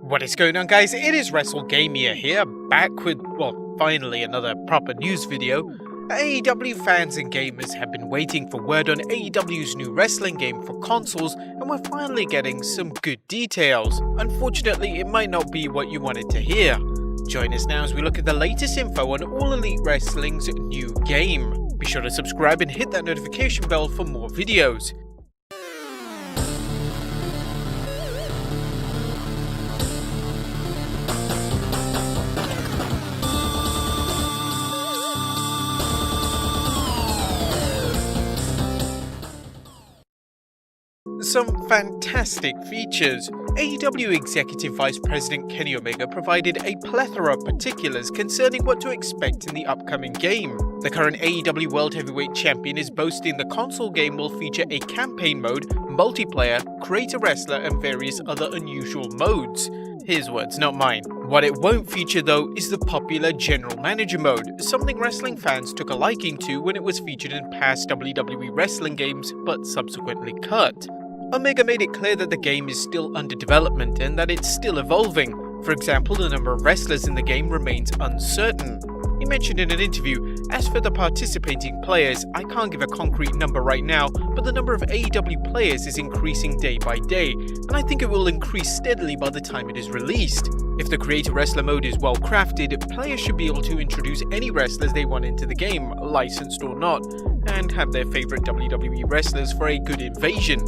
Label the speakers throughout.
Speaker 1: What is going on, guys? It is WrestleGamia here, back with, well, finally another proper news video. AEW fans and gamers have been waiting for word on AEW's new wrestling game for consoles, and we're finally getting some good details. Unfortunately, it might not be what you wanted to hear. Join us now as we look at the latest info on All Elite Wrestling's new game. Be sure to subscribe and hit that notification bell for more videos. Some fantastic features. AEW Executive Vice President Kenny Omega provided a plethora of particulars concerning what to expect in the upcoming game. The current AEW World Heavyweight Champion is boasting the console game will feature a campaign mode, multiplayer, create a wrestler, and various other unusual modes. His words, not mine. What it won't feature though is the popular General Manager mode, something wrestling fans took a liking to when it was featured in past WWE wrestling games but subsequently cut. Omega made it clear that the game is still under development and that it's still evolving. For example, the number of wrestlers in the game remains uncertain. He mentioned in an interview, "As for the participating players, I can't give a concrete number right now, but the number of AEW players is increasing day by day, and I think it will increase steadily by the time it is released. If the Create a Wrestler mode is well crafted, players should be able to introduce any wrestlers they want into the game, licensed or not, and have their favorite WWE wrestlers for a good invasion."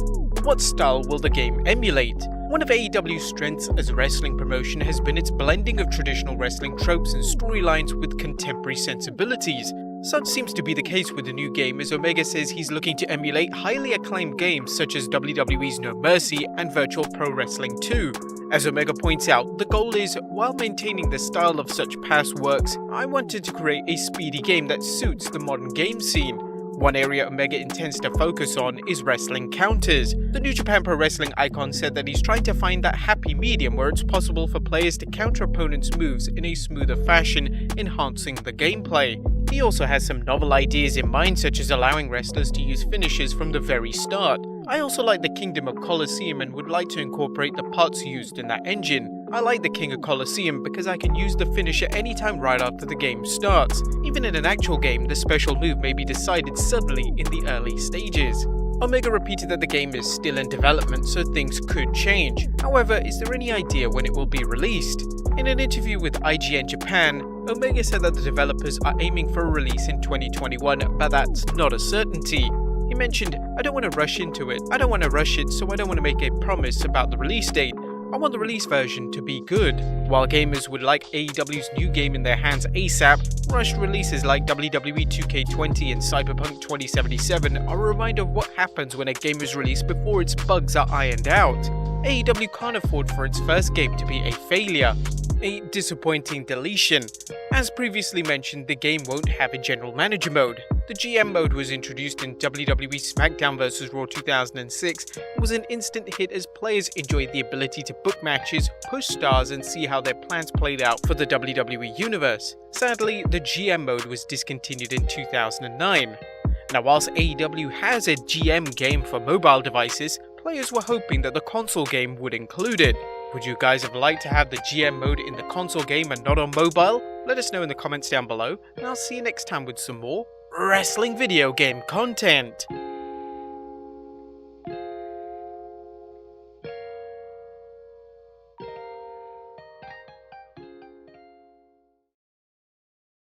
Speaker 1: What style will the game emulate? One of AEW's strengths as a wrestling promotion has been its blending of traditional wrestling tropes and storylines with contemporary sensibilities. Such seems to be the case with the new game, as Omega says he's looking to emulate highly acclaimed games such as WWE's No Mercy and Virtual Pro Wrestling 2. As Omega points out, the goal is, while maintaining the style of such past works, I wanted to create a speedy game that suits the modern game scene. One area Omega intends to focus on is wrestling counters. The New Japan Pro Wrestling icon said that he's trying to find that happy medium where it's possible for players to counter opponents' moves in a smoother fashion, enhancing the gameplay. He also has some novel ideas in mind, such as allowing wrestlers to use finishes from the very start. I also like the Kingdom of Colosseum and would like to incorporate the parts used in that engine. I like the King of Colosseum because I can use the finisher anytime right after the game starts. Even in an actual game, the special move may be decided suddenly in the early stages. Omega repeated that the game is still in development, so things could change. However, is there any idea when it will be released? In an interview with IGN Japan, Omega said that the developers are aiming for a release in 2021, but that's not a certainty. He mentioned, "I don't want to rush into it. I don't want to rush it, so I don't want to make a promise about the release date. I want the release version to be good." While gamers would like AEW's new game in their hands ASAP, rushed releases like WWE 2K20 and Cyberpunk 2077 are a reminder of what happens when a game is released before its bugs are ironed out. AEW can't afford for its first game to be a failure. A disappointing deletion. As previously mentioned, the game won't have a General Manager mode. The GM mode was introduced in WWE SmackDown vs. Raw 2006 and was an instant hit as players enjoyed the ability to book matches, push stars, and see how their plans played out for the WWE Universe. Sadly, the GM mode was discontinued in 2009. Now, whilst AEW has a GM game for mobile devices, players were hoping that the console game would include it. Would you guys have liked to have the GM mode in the console game and not on mobile? Let us know in the comments down below, and I'll see you next time with some more wrestling video game content.